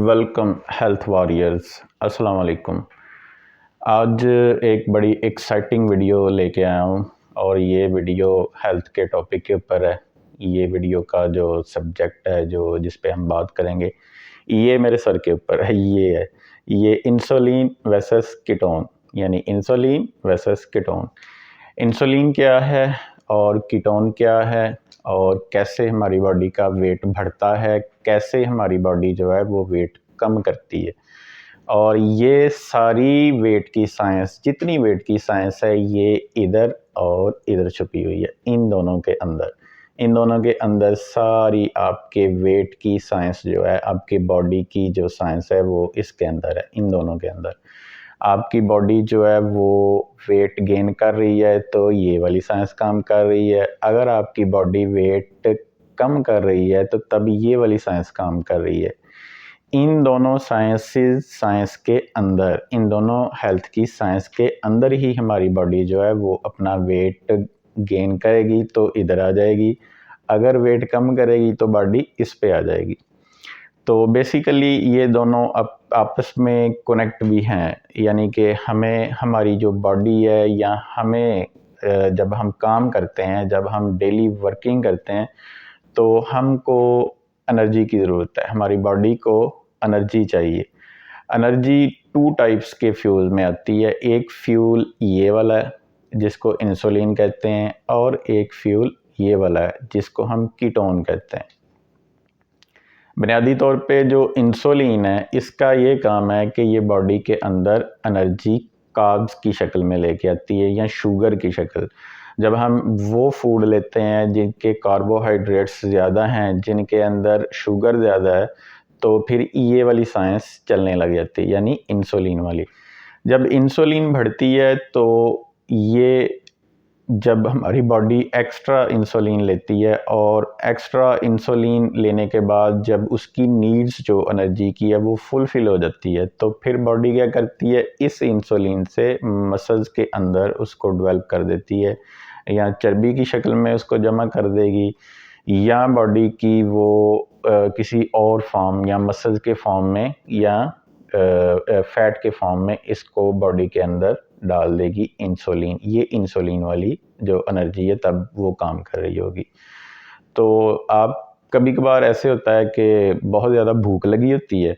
Welcome health warriors, अस्सलाम वालेकुम। आज एक बड़ी एक्साइटिंग वीडियो लेके आया हूँ और ये वीडियो हेल्थ के टॉपिक के ऊपर है। ये वीडियो का जो सब्जेक्ट है जिस पे हम बात करेंगे, ये मेरे सर के ऊपर है। ये इंसुलिन वर्सेस कीटोन, यानी इंसुलिन वर्सेस कीटोन। इंसुलिन क्या है और कीटोन क्या है और कैसे हमारी बॉडी का वेट बढ़ता है, कैसे हमारी बॉडी जो है वो वेट कम करती है। और ये सारी वेट की साइंस, जितनी वेट की साइंस है, ये इधर और इधर छुपी हुई है, इन दोनों के अंदर। इन दोनों के अंदर सारी आपके वेट की साइंस जो है, आपकी बॉडी की जो साइंस है वो इसके अंदर है, इन दोनों के अंदर। आपकी बॉडी जो है वो वेट गेन कर रही है तो ये वाली साइंस काम कर रही है। अगर आपकी बॉडी वेट कम कर रही है तो तब ये वाली साइंस काम कर रही है। इन दोनों साइंस के अंदर, इन दोनों हेल्थ की साइंस के अंदर ही हमारी बॉडी जो है वो अपना वेट गेन करेगी तो इधर आ जाएगी, अगर वेट कम करेगी तो बॉडी इस पे आ जाएगी। तो बेसिकली ये दोनों आपस में कनेक्ट भी हैं, यानी कि हमें हमारी जो बॉडी है या हमें जब हम काम करते हैं, जब हम डेली वर्किंग करते हैं तो हमको एनर्जी की ज़रूरत है, हमारी बॉडी को एनर्जी चाहिए। एनर्जी टू टाइप्स के फ्यूल में आती है। एक फ्यूल ये वाला है जिसको इंसुलिन कहते हैं, और एक फ्यूल ये वाला है जिसको हम कीटोन कहते हैं। बुनियादी तौर पे जो इंसुलिन है, इसका ये काम है कि ये बॉडी के अंदर एनर्जी कार्ब्स की शक्ल में लेके आती है या शुगर की शक्ल। जब हम वो फूड लेते हैं जिनके कार्बोहाइड्रेट्स ज़्यादा हैं, जिनके अंदर शुगर ज़्यादा है, तो फिर ये वाली साइंस चलने लग जाती है, यानी इंसुलिन वाली। जब इंसुलिन बढ़ती है तो ये, जब हमारी बॉडी एक्स्ट्रा इंसुलिन लेती है और एक्स्ट्रा इंसुलिन लेने के बाद जब उसकी नीड्स जो एनर्जी की है वो फुलफिल हो जाती है, तो फिर बॉडी क्या करती है, इस इंसुलिन से मसल्स के अंदर उसको डेवलप कर देती है, या चर्बी की शक्ल में उसको जमा कर देगी, या बॉडी की वो किसी और फॉर्म या मसल्स के फॉर्म में या फैट के फॉर्म में इसको बॉडी के अंदर डाल देगी इंसुलिन। ये इंसुलिन वाली जो एनर्जी है तब वो काम कर रही होगी। तो आप कभी कभार ऐसे होता है कि बहुत ज़्यादा भूख लगी होती है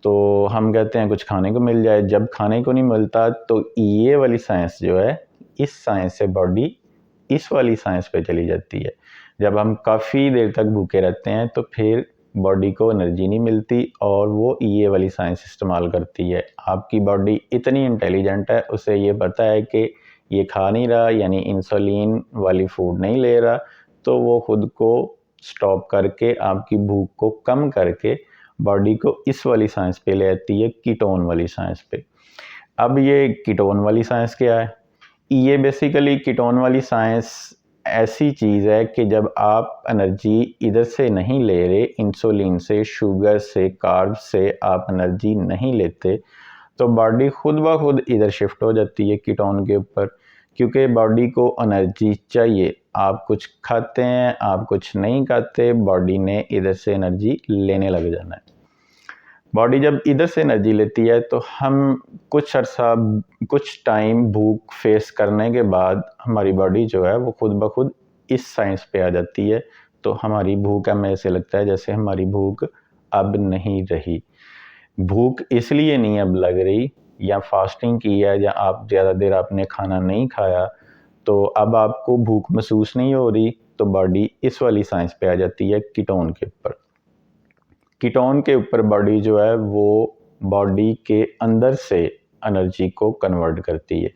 तो हम कहते हैं कुछ खाने को मिल जाए। जब खाने को नहीं मिलता तो ये वाली साइंस जो है, इस साइंस से बॉडी इस वाली साइंस पे चली जाती है। जब हम काफ़ी देर तक भूखे रहते हैं तो फिर बॉडी को एनर्जी नहीं मिलती और वो ये वाली साइंस इस्तेमाल करती है। आपकी बॉडी इतनी इंटेलिजेंट है, उसे ये पता है कि ये खा नहीं रहा, यानी इंसुलिन वाली फूड नहीं ले रहा, तो वो खुद को स्टॉप करके आपकी भूख को कम करके बॉडी को इस वाली साइंस पे ले आती है, कीटोन वाली साइंस पे। अब ये कीटोन वाली साइंस क्या है? ये बेसिकली कीटोन वाली साइंस ऐसी चीज़ है कि जब आप एनर्जी इधर से नहीं ले रहे, इंसुलिन से, शुगर से, कार्ब से आप एनर्जी नहीं लेते, तो बॉडी खुद ब खुद इधर शिफ्ट हो जाती है कीटोन के ऊपर, क्योंकि बॉडी को एनर्जी चाहिए। आप कुछ खाते हैं, आप कुछ नहीं खाते, बॉडी ने इधर से एनर्जी लेने लग जाना है। बॉडी जब इधर से एनर्जी लेती है तो हम कुछ टाइम भूख फेस करने के बाद हमारी बॉडी जो है वो खुद ब खुद इस साइंस पे आ जाती है। तो हमारी भूख, हमें ऐसे लगता है जैसे हमारी भूख अब नहीं रही। भूख इसलिए नहीं अब लग रही, या फास्टिंग की है या आप ज़्यादा देर आपने खाना नहीं खाया तो अब आपको भूख महसूस नहीं हो रही, तो बॉडी इस वाली साइंस पे आ जाती है, कीटोन के ऊपर। कीटोन के ऊपर बॉडी जो है वो बॉडी के अंदर से एनर्जी को कन्वर्ट करती है।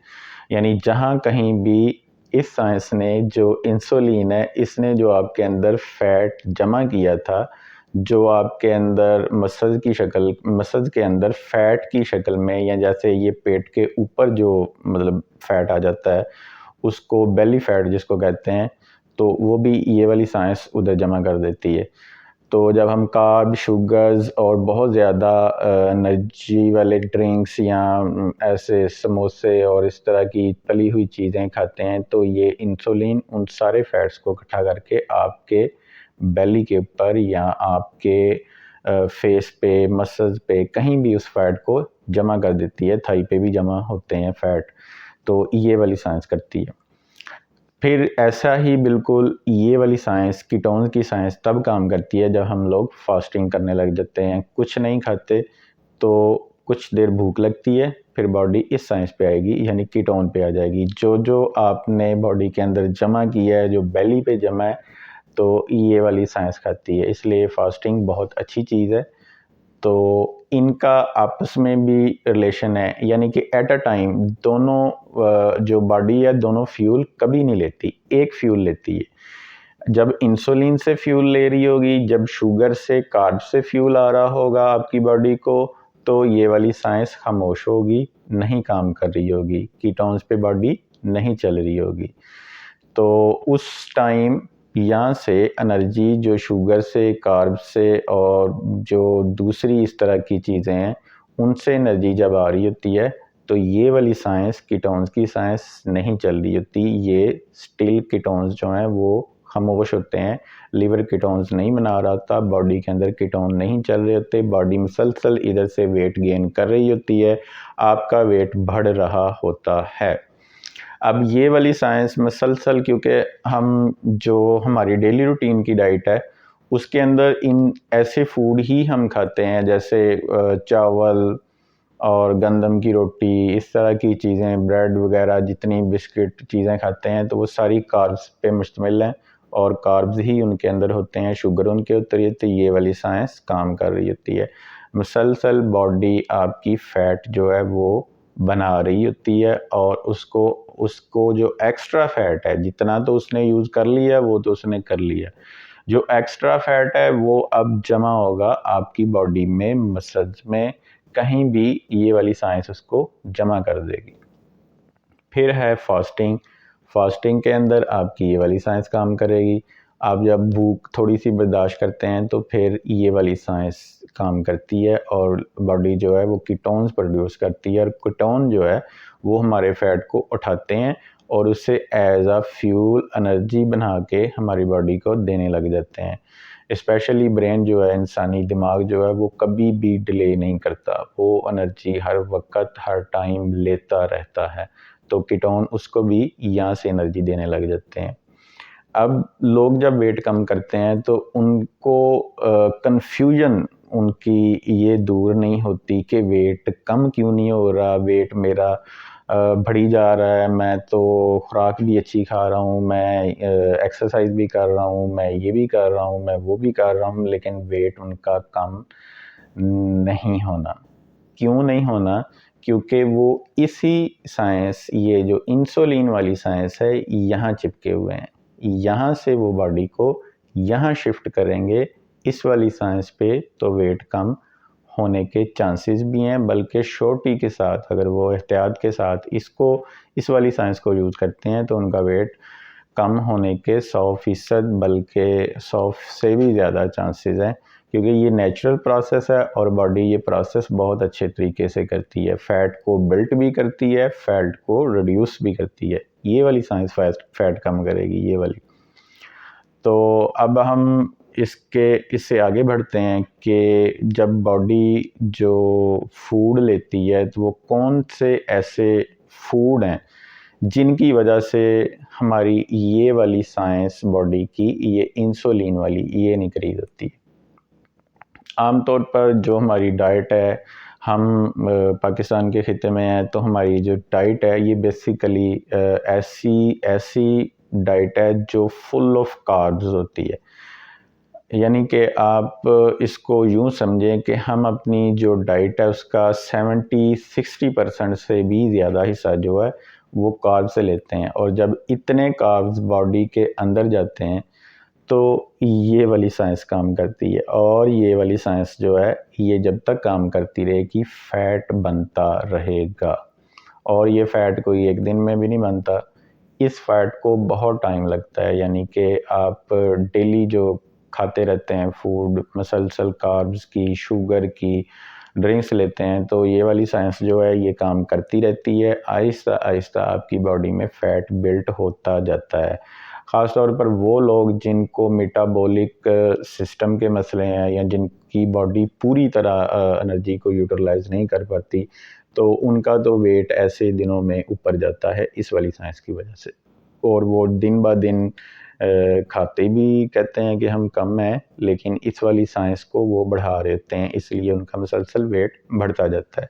यानी जहाँ कहीं भी इस साइंस ने, जो इंसुलिन है, इसने जो आपके अंदर फैट जमा किया था, जो आपके अंदर मसल्स के अंदर फैट की शक्ल में, या जैसे ये पेट के ऊपर जो मतलब फैट आ जाता है उसको बेली फैट जिसको कहते हैं, तो वो भी ये वाली साइंस उधर जमा कर देती है। तो जब हम कार्ब, शुगर्स और बहुत ज़्यादा एनर्जी वाले ड्रिंक्स या ऐसे समोसे और इस तरह की तली हुई चीज़ें खाते हैं, तो ये इंसुलिन उन सारे फैट्स को इकट्ठा करके आपके बेली के ऊपर या आपके फेस पे, मसल्स पे, कहीं भी उस फैट को जमा कर देती है। थाई पे भी जमा होते हैं फैट, तो ये वाली साइंस करती है। फिर ऐसा ही बिल्कुल ये वाली साइंस, कीटोन्स की साइंस तब काम करती है जब हम लोग फास्टिंग करने लग जाते हैं, कुछ नहीं खाते, तो कुछ देर भूख लगती है, फिर बॉडी इस साइंस पे आएगी, यानी कीटोन पे आ जाएगी। जो जो आपने बॉडी के अंदर जमा किया है, जो बेली पे जमा है, तो ये वाली साइंस खाती है। इसलिए फास्टिंग बहुत अच्छी चीज़ है। तो इनका आपस में भी रिलेशन है, यानी कि एट अ टाइम दोनों जो बॉडी है दोनों फ्यूल कभी नहीं लेती, एक फ्यूल लेती है। जब इंसुलिन से फ्यूल ले रही होगी, जब शुगर से, कार्ब से फ्यूल आ रहा होगा आपकी बॉडी को, तो ये वाली साइंस खामोश होगी, नहीं काम कर रही होगी, कीटोन्स पे बॉडी नहीं चल रही होगी। तो उस टाइम यहाँ से एनर्जी जो शुगर से, कार्ब से और जो दूसरी इस तरह की चीज़ें हैं, उनसे एनर्जी जब आ रही होती है, तो ये वाली साइंस, कीटोन्स की साइंस नहीं चल रही होती। ये स्टिल कीटोन्स जो हैं वो खामोश होते हैं, लिवर कीटोन्स नहीं बना रहा होता, बॉडी के अंदर कीटोन नहीं चल रहे होते, बॉडी मुसलसल इधर से वेट गेन कर रही होती है, आपका वेट बढ़ रहा होता है। अब ये वाली साइंस मसलसल, क्योंकि हम जो हमारी डेली रूटीन की डाइट है उसके अंदर इन ऐसे फूड ही हम खाते हैं, जैसे चावल और गंदम की रोटी, इस तरह की चीज़ें, ब्रेड वगैरह, जितनी बिस्किट चीज़ें खाते हैं तो वो सारी कार्ब्स पे मुश्तमिल हैं और कार्ब्स ही उनके अंदर होते हैं, शुगर उनके होती है। तो ये वाली साइंस काम कर रही होती है। मुसलसल बॉडी आपकी फ़ैट जो है वो बना रही होती है और उसको उसको जो एक्स्ट्रा फैट है, जितना तो उसने यूज़ कर लिया वो तो उसने कर लिया, जो एक्स्ट्रा फैट है वो अब जमा होगा आपकी बॉडी में, मसल्स में, कहीं भी ये वाली साइंस उसको जमा कर देगी। फिर है फास्टिंग। फास्टिंग के अंदर आपकी ये वाली साइंस काम करेगी। आप जब भूख थोड़ी सी बर्दाश्त करते हैं तो फिर ये वाली साइंस काम करती है और बॉडी जो है वो कीटोन्स प्रोड्यूस करती है और कीटोन जो है वो हमारे फैट को उठाते हैं और उससे एज आ फ्यूल एनर्जी बना के हमारी बॉडी को देने लग जाते हैं। स्पेशली ब्रेन जो है, इंसानी दिमाग जो है वो कभी भी डिले नहीं करता, वो एनर्जी हर वक्त हर टाइम लेता रहता है, तो कीटोन उसको भी यहाँ से एनर्जी देने लग जाते हैं। अब लोग जब वेट कम करते हैं तो उनको कन्फ्यूजन उनकी ये दूर नहीं होती कि वेट कम क्यों नहीं हो रहा, वेट मेरा बढ़ी जा रहा है, मैं तो खुराक भी अच्छी खा रहा हूँ, मैं एक्सरसाइज भी कर रहा हूँ, मैं ये भी कर रहा हूँ, मैं वो भी कर रहा हूँ, लेकिन वेट उनका कम नहीं होना। क्यों नहीं होना? क्योंकि वो इसी साइंस, ये जो इंसुलिन वाली साइंस है, यहाँ चिपके हुए हैं। यहाँ से वो बॉडी को यहाँ शिफ्ट करेंगे इस वाली साइंस पे, तो वेट कम होने के चांसेस भी हैं। बल्कि श्योरिटी के साथ अगर वो एहतियात के साथ इस वाली साइंस को यूज़ करते हैं तो उनका वेट कम होने के 100% बल्कि 100 से भी ज़्यादा चांसेस हैं, क्योंकि ये नेचुरल प्रोसेस है और बॉडी ये प्रोसेस बहुत अच्छे तरीके से करती है। फ़ैट को बिल्ट भी करती है, फ़ैट को रिड्यूस भी करती है। ये वाली साइंस फ़ैट कम करेगी, ये वाली। तो अब हम इससे आगे बढ़ते हैं कि जब बॉडी जो फूड लेती है तो वो कौन से ऐसे फूड हैं जिनकी वजह से हमारी ये वाली साइंस बॉडी की, ये इंसुलिन वाली, ये नहीं करी जाती। आमतौर पर जो हमारी डाइट है, हम पाकिस्तान के ख़िते में हैं तो हमारी जो डाइट है ये बेसिकली ऐसी डाइट है जो फुल ऑफ कार्ब्स होती है। यानी कि आप इसको यूँ समझें कि हम अपनी जो डाइट है उसका 70-60% से भी ज़्यादा हिस्सा जो है वो कार्ब से लेते हैं, और जब इतने कार्ब्स बॉडी के अंदर जाते हैं तो ये वाली साइंस काम करती है। और ये वाली साइंस जो है ये जब तक काम करती रहेगी फ़ैट बनता रहेगा, और ये फ़ैट कोई एक दिन में भी नहीं बनता, इस फ़ैट को बहुत टाइम लगता है। यानी कि आप डेली जो खाते रहते हैं फूड, मसलसल कार्ब्स की, शुगर की, ड्रिंक्स लेते हैं, तो ये वाली साइंस जो है ये काम करती रहती है। आहिस्ता आहिस्ता आपकी बॉडी में फ़ैट बिल्ट होता जाता है। ख़ास तौर पर वो लोग जिनको मेटाबॉलिक सिस्टम के मसले हैं या जिनकी बॉडी पूरी तरह एनर्जी को यूटिलाइज़ नहीं कर पाती, तो उनका तो वेट ऐसे दिनों में ऊपर जाता है इस वाली साइंस की वजह से। और वो दिन ब दिन खाते भी कहते हैं कि हम कम हैं, लेकिन इस वाली साइंस को वो बढ़ा देते हैं, इसलिए उनका मुसलसल वेट बढ़ता जाता है।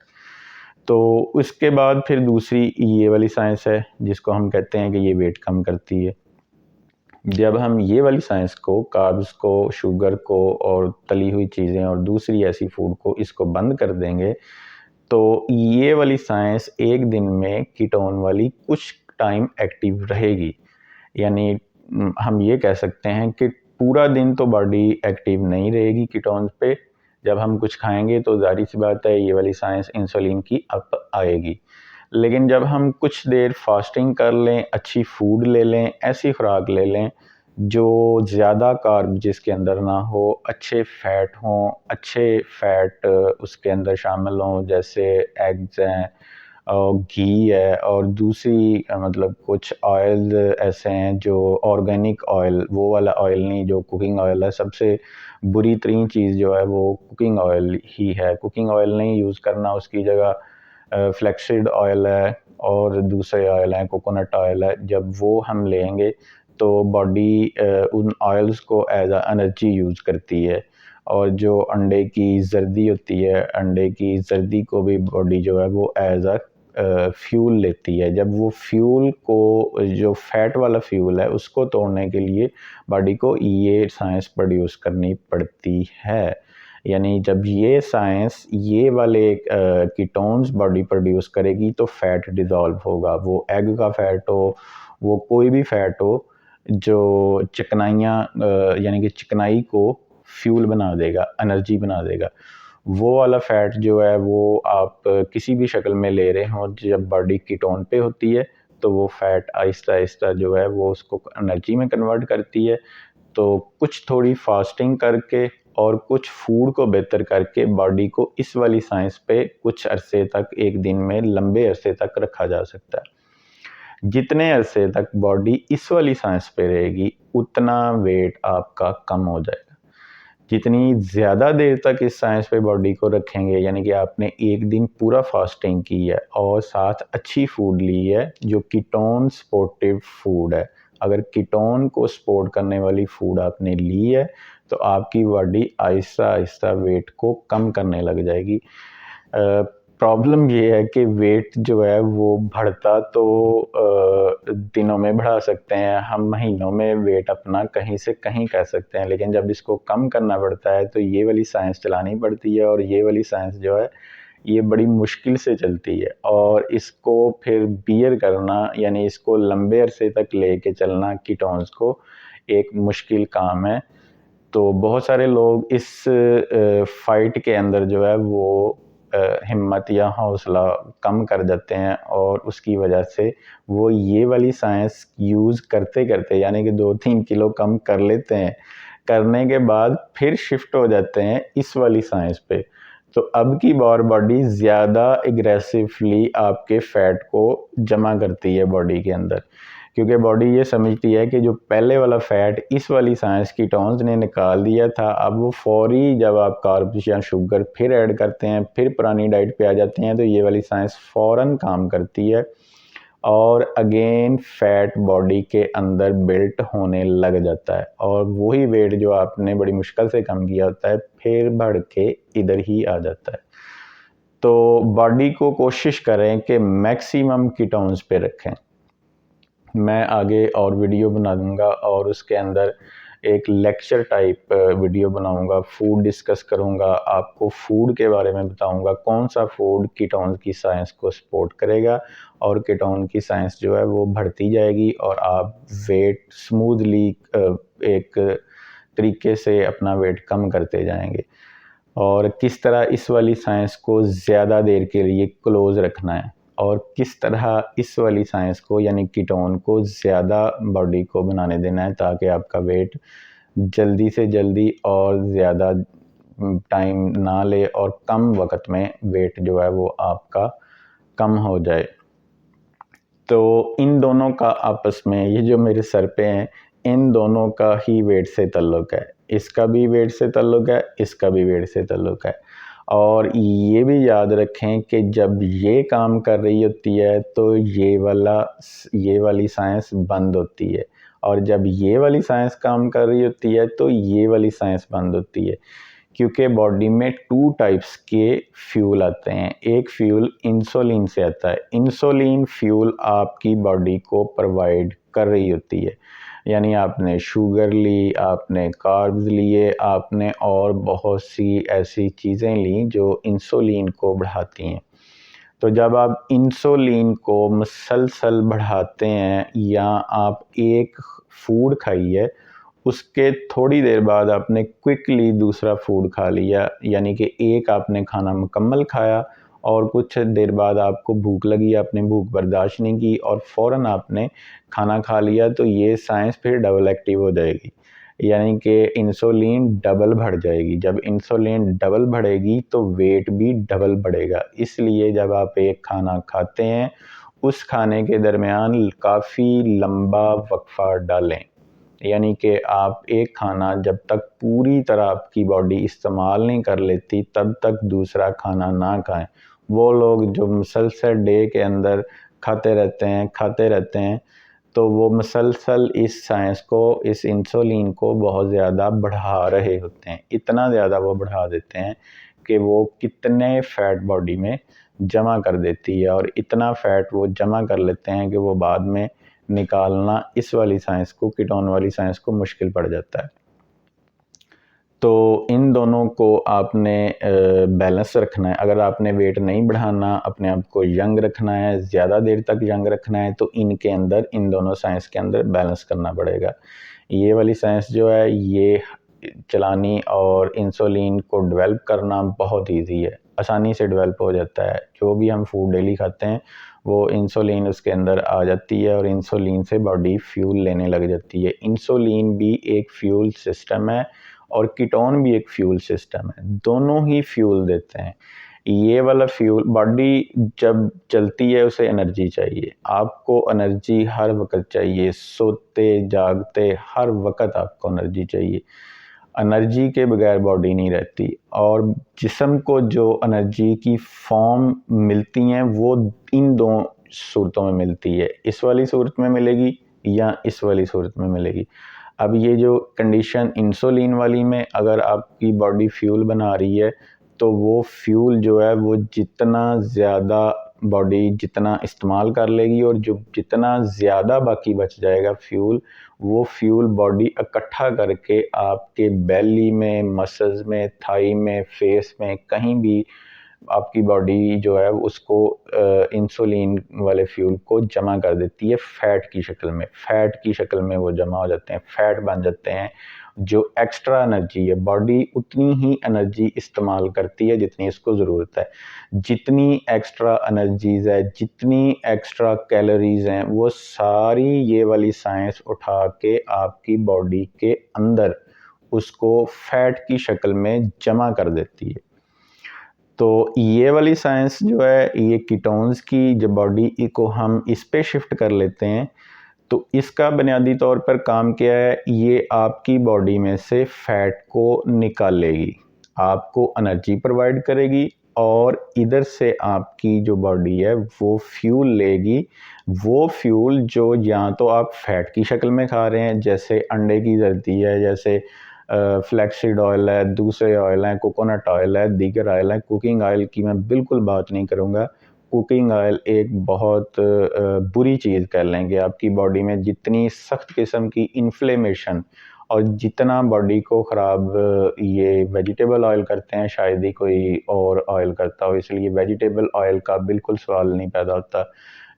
तो उसके बाद फिर दूसरी ये वाली साइंस है जिसको हम कहते हैं कि ये वेट कम करती है। जब हम ये वाली साइंस को, कार्ब्स को, शुगर को और तली हुई चीज़ें और दूसरी ऐसी फूड को इसको बंद कर देंगे, तो ये वाली साइंस एक दिन में कीटोन वाली कुछ टाइम एक्टिव रहेगी। यानी हम ये कह सकते हैं कि पूरा दिन तो बॉडी एक्टिव नहीं रहेगी कीटोन्स पे। जब हम कुछ खाएंगे तो ज़ाहिर सी बात है ये वाली साइंस इंसुलिन की अप आएगी। लेकिन जब हम कुछ देर फास्टिंग कर लें, अच्छी फूड ले लें, ऐसी खुराक ले लें जो ज़्यादा कार्ब जिसके अंदर ना हो, अच्छे फ़ैट हों, अच्छे फ़ैट उसके अंदर शामिल हों, जैसे एग्स हैं और घी है और दूसरी मतलब कुछ ऑयल ऐसे हैं जो ऑर्गेनिक ऑयल, वो वाला ऑयल नहीं जो कुकिंग ऑयल है। सबसे बुरी तरीन चीज़ जो है वो कुकिंग ऑयल ही है। कुकिंग ऑयल नहीं यूज़ करना, उसकी जगह फ्लैक्ससीड ऑयल है और दूसरे ऑयल हैं, कोकोनट ऑयल है। जब वो हम लेंगे तो बॉडी उन ऑयल्स को एज अ एनर्जी यूज़ करती है। और जो अंडे की जर्दी होती है, अंडे की जर्दी को भी बॉडी जो है वो एज अ फ्यूल लेती है। जब वो फ्यूल को, जो फैट वाला फ्यूल है, उसको तोड़ने के लिए बॉडी को ये साइंस प्रोड्यूस करनी पड़ती है। यानी जब ये साइंस ये वाले कीटोन्स बॉडी प्रोड्यूस करेगी तो फैट डिज़ोल्व होगा। वो एग का फैट हो, वो कोई भी फैट हो जो चिकनाइयाँ यानी कि चिकनाई को फ्यूल बना देगा, एनर्जी बना देगा। वो वाला फैट जो है वो आप किसी भी शक्ल में ले रहे हों, जब बॉडी कीटोन पे होती है तो वो फैट आहिस्ता आहिस्ता जो है वो उसको एनर्जी में कन्वर्ट करती है। तो कुछ थोड़ी फास्टिंग करके और कुछ फूड को बेहतर करके बॉडी को इस वाली साइंस पे कुछ अरसे तक, एक दिन में लंबे अरसे तक रखा जा सकता है। जितने अरसे तक बॉडी इस वाली साइंस पे रहेगी उतना वेट आपका कम हो जाएगा। जितनी ज़्यादा देर तक इस साइंस पे बॉडी को रखेंगे, यानी कि आपने एक दिन पूरा फास्टिंग की है और साथ अच्छी फूड ली है जो कीटोन सपोर्टिव फूड है। अगर कीटोन को सपोर्ट करने वाली फूड आपने ली है तो आपकी बॉडी आहिस्ता आहिस्ता वेट को कम करने लग जाएगी। प्रॉब्लम ये है कि वेट जो है वो बढ़ता तो दिनों में बढ़ा सकते हैं, हम महीनों में वेट अपना कहीं से कहीं कर सकते हैं, लेकिन जब इसको कम करना पड़ता है तो ये वाली साइंस चलानी पड़ती है। और ये वाली साइंस जो है ये बड़ी मुश्किल से चलती है और इसको फिर बियर करना, यानी इसको लंबे अरसे तक लेके चलना कीटोन्स को, एक मुश्किल काम है। तो बहुत सारे लोग इस फाइट के अंदर जो है वो हिम्मत या हौसला कम कर देते हैं और उसकी वजह से वो ये वाली साइंस यूज़ करते करते, यानी कि 2-3 किलो कम कर लेते हैं, करने के बाद फिर शिफ्ट हो जाते हैं इस वाली साइंस पे। तो अब की बार बॉडी ज़्यादा एग्रेसिवली आपके फ़ैट को जमा करती है बॉडी के अंदर, क्योंकि बॉडी ये समझती है कि जो पहले वाला फ़ैट इस वाली साइंस कीटोन्स ने निकाल दिया था, अब वो फ़ौरी जब आप कार्ब्स या शुगर फिर ऐड करते हैं, फिर पुरानी डाइट पे आ जाते हैं, तो ये वाली साइंस फ़ौरन काम करती है और अगेन फैट बॉडी के अंदर बिल्ट होने लग जाता है और वही वेट जो आपने बड़ी मुश्किल से कम किया होता है फिर बढ़ के इधर ही आ जाता है। तो बॉडी को कोशिश करें कि मैक्सिमम कीटोन्स पे रखें। मैं आगे और वीडियो बना दूंगा और उसके अंदर एक लेक्चर टाइप वीडियो बनाऊंगा, फूड डिस्कस करूंगा, आपको फूड के बारे में बताऊंगा कौन सा फूड कीटोन की साइंस को सपोर्ट करेगा और कीटोन की साइंस जो है वो बढ़ती जाएगी और आप वेट स्मूथली एक तरीके से अपना वेट कम करते जाएंगे। और किस तरह इस वाली साइंस को ज़्यादा देर के लिए क्लोज रखना है और किस तरह इस वाली साइंस को, यानी कीटोन को ज़्यादा बॉडी को बनाने देना है ताकि आपका वेट जल्दी से जल्दी और ज़्यादा टाइम ना ले और कम वक्त में वेट जो है वो आपका कम हो जाए। तो इन दोनों का आपस में, ये जो मेरे सर पे हैं, इन दोनों का ही वेट से ताल्लुक़ है। इसका भी वेट से ताल्लुक़ है, इसका भी वेट से ताल्लुक़ है। और ये भी याद रखें कि जब ये काम कर रही होती है तो ये वाली साइंस बंद होती है, और जब ये वाली साइंस काम कर रही होती है तो ये वाली साइंस बंद होती है। क्योंकि बॉडी में 2 टाइप्स के फ्यूल आते हैं। एक फ्यूल इंसुलिन से आता है। इंसुलिन फ्यूल आपकी बॉडी को प्रोवाइड कर रही होती है, यानी आपने शुगर ली, आपने कार्ब्स लिए, आपने और बहुत सी ऐसी चीज़ें ली जो इंसुलिन को बढ़ाती हैं। तो जब आप इंसुलिन को मुसलसल बढ़ाते हैं, या आप एक फूड खाइए, उसके थोड़ी देर बाद आपने क्विकली दूसरा फूड खा लिया, यानी कि एक आपने खाना मुकम्मल खाया और कुछ देर बाद आपको भूख लगी, आपने भूख बर्दाश्त नहीं की और फ़ौरन आपने खाना खा लिया, तो ये साइंस फिर डबल एक्टिव हो जाएगी, यानी कि इंसुलिन डबल बढ़ जाएगी। जब इंसुलिन डबल बढ़ेगी तो वेट भी डबल बढ़ेगा। इसलिए जब आप एक खाना खाते हैं, उस खाने के दरमियान काफ़ी लंबा वक्फ़ा डालें, यानी कि आप एक खाना जब तक पूरी तरह आपकी बॉडी इस्तेमाल नहीं कर लेती तब तक दूसरा खाना ना खाएं। वो लोग जो मुसलसल डे के अंदर खाते रहते हैं, तो वो मुसलसल इस साइंस को, इस इंसुलिन को बहुत ज़्यादा बढ़ा रहे होते हैं। इतना ज़्यादा वो बढ़ा देते हैं कि वो कितने फ़ैट बॉडी में जमा कर देती है, और इतना फ़ैट वो जमा कर लेते हैं कि वो बाद में निकालना इस वाली साइंस को, कीटोन वाली साइंस को मुश्किल पड़ जाता है। तो इन दोनों को आपने बैलेंस रखना है। अगर आपने वेट नहीं बढ़ाना, अपने आप को यंग रखना है, ज़्यादा देर तक यंग रखना है, तो इनके अंदर, इन दोनों साइंस के अंदर बैलेंस करना पड़ेगा। ये वाली साइंस जो है ये चलानी और इंसुलिन को डेवलप करना बहुत ईजी है, आसानी से डेवलप हो जाता है। जो भी हम फूड डेली खाते हैं वो इंसुलिन उसके अंदर आ जाती है और इंसुलिन से बॉडी फ्यूल लेने लग जाती है। इंसुलिन भी एक फ्यूल सिस्टम है और कीटोन भी एक फ्यूल सिस्टम है, दोनों ही फ्यूल देते हैं। ये वाला फ्यूल, बॉडी जब चलती है उसे एनर्जी चाहिए, आपको एनर्जी हर वक्त चाहिए, सोते जागते हर वक्त आपको एनर्जी चाहिए। एनर्जी के बगैर बॉडी नहीं रहती, और जिस्म को जो एनर्जी की फॉर्म मिलती हैं वो इन दो सूरतों में मिलती है, इस वाली सूरत में मिलेगी या इस वाली सूरत में मिलेगी। अब ये जो कंडीशन इंसुलिन वाली में, अगर आपकी बॉडी फ्यूल बना रही है तो वो फ्यूल जो है वो जितना ज़्यादा बॉडी जितना इस्तेमाल कर लेगी, और जो जितना ज़्यादा बाकी बच जाएगा फ्यूल, वो फ्यूल बॉडी इकट्ठा करके आपके बेली में, मसल्स में, थाई में, फेस में, कहीं भी आपकी बॉडी जो है उसको इंसुलिन वाले फ्यूल को जमा कर देती है फ़ैट की शक्ल में। फ़ैट की शक्ल में वो जमा हो जाते हैं, फ़ैट बन जाते हैं। जो एक्स्ट्रा एनर्जी है, बॉडी उतनी ही एनर्जी इस्तेमाल करती है जितनी इसको ज़रूरत है। जितनी एक्स्ट्रा एनर्जीज़ है, जितनी एक्स्ट्रा कैलोरीज़ हैं, वो सारी ये वाली साइंस उठा के आपकी बॉडी के अंदर उसको फ़ैट की शक्ल में जमा कर देती है। तो ये वाली साइंस जो है, ये कीटोन्स की जब बॉडी को हम इस पे शिफ्ट कर लेते हैं, तो इसका बुनियादी तौर पर काम क्या है, ये आपकी बॉडी में से फ़ैट को निकालेगी, आपको एनर्जी प्रोवाइड करेगी, और इधर से आपकी जो बॉडी है वो फ्यूल लेगी। वो फ्यूल जो या तो आप फ़ैट की शक्ल में खा रहे हैं, जैसे अंडे की जर्दी है, जैसे फ्लैक्सीड ऑयल है, दूसरे ऑयल हैं, कोकोनट ऑयल है, दीगर ऑयल है। कुकिंग ऑयल की मैं बिल्कुल बात नहीं करूँगा। कुकिंग ऑयल एक बहुत बुरी चीज़ कह लेंगे। आपकी बॉडी में जितनी सख्त किस्म की इन्फ्लेमेशन और जितना बॉडी को ख़राब ये वेजिटेबल ऑयल करते हैं, शायद ही कोई और ऑयल करता हो, इसलिए वेजिटेबल ऑयल का बिल्कुल सवाल नहीं पैदा होता।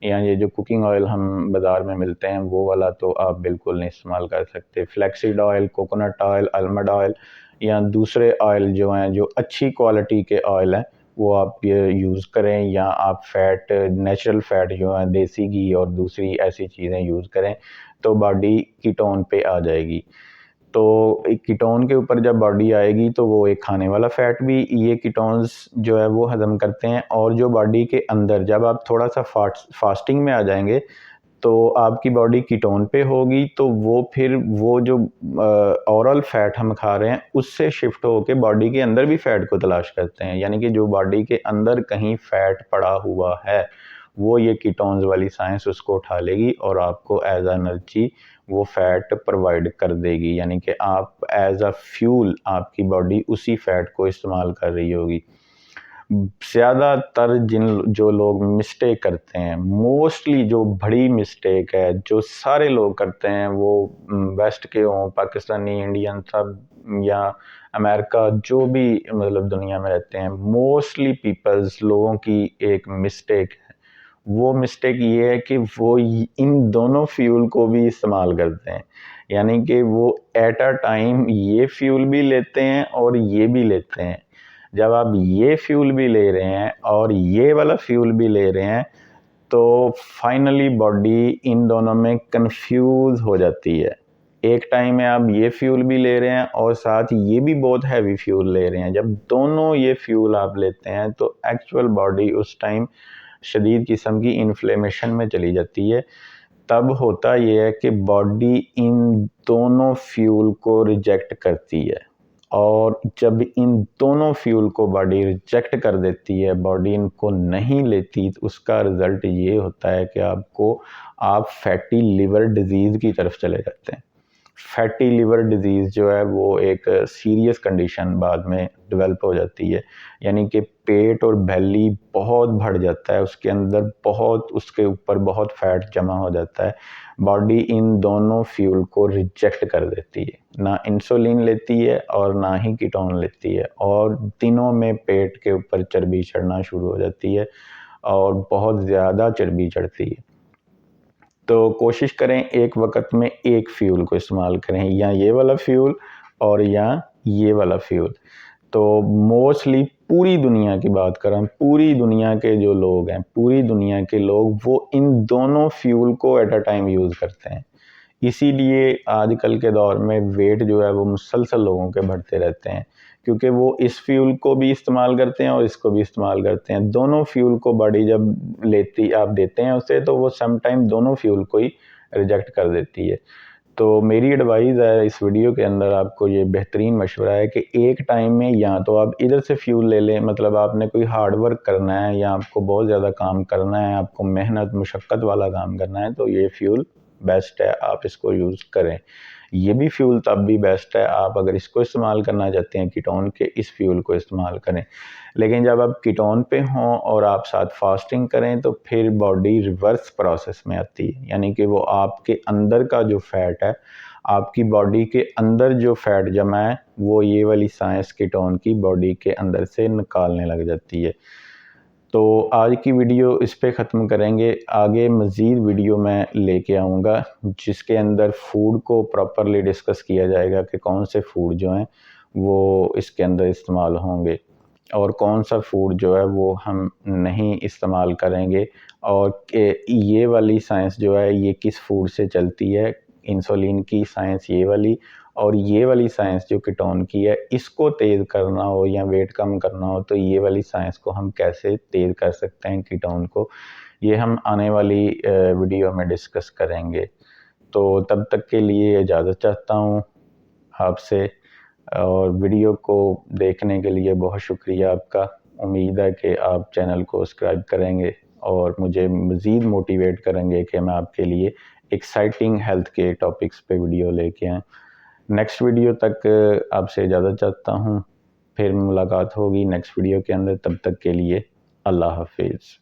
या ये जो कुकिंग ऑयल हम बाज़ार में मिलते हैं वो वाला तो आप बिल्कुल नहीं इस्तेमाल कर सकते। Flaxseed oil, coconut oil, almond oil या दूसरे ऑयल जो हैं, जो अच्छी क्वालिटी के ऑयल हैं, वो आप ये यूज़ करें, या आप फ़ैट, नेचुरल फ़ैट जो है, देसी घी और दूसरी ऐसी चीज़ें यूज़ करें, तो बॉडी कीटोन पे आ जाएगी। तो एक कीटोन के ऊपर जब बॉडी आएगी तो वो एक खाने वाला फ़ैट भी ये कीटोन्स जो है वो हज़म करते हैं, और जो बॉडी के अंदर जब आप थोड़ा सा फास्टिंग में आ जाएंगे तो आपकी बॉडी कीटोन पे होगी, तो वो फिर वो जो ओरल फैट हम खा रहे हैं उससे शिफ्ट होकर बॉडी के अंदर भी फैट को तलाश करते हैं, यानी कि जो बॉडी के अंदर कहीं फैट पड़ा हुआ है वो ये कीटोन्स वाली साइंस उसको उठा लेगी और आपको एज एनर्जी वो फैट प्रोवाइड कर देगी, यानी कि आप एज अ फ्यूल आपकी बॉडी उसी फैट को इस्तेमाल कर रही होगी। ज़्यादातर जो लोग मिस्टेक करते हैं, मोस्टली जो बड़ी मिस्टेक है जो सारे लोग करते हैं, वो वेस्ट के हों, पाकिस्तानी, इंडियन सब या अमेरिका, जो भी मतलब दुनिया में रहते हैं, मोस्टली पीपल्स लोगों की एक मिस्टेक है। वो मिस्टेक ये है कि वो इन दोनों फ्यूल को भी इस्तेमाल करते हैं, यानी कि वो एट अ टाइम ये फ्यूल भी लेते हैं और ये भी लेते हैं। जब आप ये फ्यूल भी ले रहे हैं और ये वाला फ्यूल भी ले रहे हैं, तो फाइनली बॉडी इन दोनों में कंफ्यूज हो जाती है। एक टाइम में आप ये फ्यूल भी ले रहे हैं और साथ ये भी बहुत हैवी फ्यूल ले रहे हैं। जब दोनों ये फ्यूल आप लेते हैं तो एक्चुअल बॉडी उस टाइम शदीद किस्म की इन्फ्लेमेशन में चली जाती है। तब होता ये है कि बॉडी इन दोनों फ्यूल को रिजेक्ट करती है, और जब इन दोनों फ्यूल को बॉडी रिजेक्ट कर देती है, बॉडी इनको नहीं लेती, तो उसका रिज़ल्ट ये होता है कि आप फैटी लिवर डिज़ीज़ की तरफ चले जाते हैं। फैटी लिवर डिज़ीज़ जो है वो एक सीरियस कंडीशन बाद में डेवलप हो जाती है, यानी कि पेट और बेली बहुत बढ़ जाता है, उसके अंदर उसके ऊपर बहुत फैट जमा हो जाता है। बॉडी इन दोनों फ्यूल को रिजेक्ट कर देती है, ना इंसुलिन लेती है और ना ही कीटोन लेती है, और दिनों में पेट के ऊपर चर्बी चढ़ना शुरू हो जाती है और बहुत ज़्यादा चर्बी चढ़ती है। तो कोशिश करें एक वक्त में एक फ्यूल को इस्तेमाल करें, या ये वाला फ्यूल और या ये वाला फ्यूल। तो मोस्टली पूरी दुनिया की बात करें, पूरी दुनिया के जो लोग हैं, पूरी दुनिया के लोग वो इन दोनों फ्यूल को एट अ टाइम यूज़ करते हैं। इसीलिए आजकल के दौर में वेट जो है वो मुसलसल लोगों के बढ़ते रहते हैं, क्योंकि वो इस फ्यूल को भी इस्तेमाल करते हैं और इसको भी इस्तेमाल करते हैं। दोनों फ्यूल को बॉडी जब आप देते हैं उसे, तो वो सम टाइम दोनों फ्यूल को ही रिजेक्ट कर देती है। तो मेरी एडवाइस है इस वीडियो के अंदर आपको, ये बेहतरीन मशवरा है कि एक टाइम में या तो आप इधर से फ्यूल ले लें, मतलब आपने कोई हार्ड वर्क करना है या आपको बहुत ज़्यादा काम करना है, आपको मेहनत मुशक्क़त वाला काम करना है, तो ये फ्यूल बेस्ट है, आप इसको यूज़ करें। ये भी फ्यूल तब भी बेस्ट है, आप अगर इसको इस्तेमाल करना चाहते हैं कीटोन के, इस फ्यूल को इस्तेमाल करें। लेकिन जब आप कीटोन पे हों और आप साथ फास्टिंग करें, तो फिर बॉडी रिवर्स प्रोसेस में आती है, यानी कि वो आपके अंदर का जो फैट है, आपकी बॉडी के अंदर जो फैट जमा है, वो ये वाली साइंस कीटोन की बॉडी के अंदर से निकालने लग जाती है। तो आज की वीडियो इस पे ख़त्म करेंगे। आगे मज़ीद वीडियो मैं लेके आऊँगा जिसके अंदर फूड को प्रॉपरली डिस्कस किया जाएगा कि कौन से फूड जो हैं वो इसके अंदर इस्तेमाल होंगे और कौन सा फूड जो है वो हम नहीं इस्तेमाल करेंगे, और ये वाली साइंस जो है ये किस फूड से चलती है, इंसुलिन की साइंस ये वाली, और ये वाली साइंस जो कीटोन की है, इसको तेज़ करना हो या वेट कम करना हो तो ये वाली साइंस को हम कैसे तेज़ कर सकते हैं कीटोन को, ये हम आने वाली वीडियो में डिस्कस करेंगे। तो तब तक के लिए इजाज़त चाहता हूँ आपसे, और वीडियो को देखने के लिए बहुत शुक्रिया आपका। उम्मीद है कि आप चैनल को सब्सक्राइब करेंगे और मुझे मज़ीद मोटिवेट करेंगे कि मैं आपके लिए एक्साइटिंग हेल्थ के टॉपिक्स पे वीडियो लेके आएँ। नेक्स्ट वीडियो तक आपसे इजाज़त चाहता हूँ, फिर मुलाकात होगी नेक्स्ट वीडियो के अंदर, तब तक के लिए अल्लाह हाफिज़।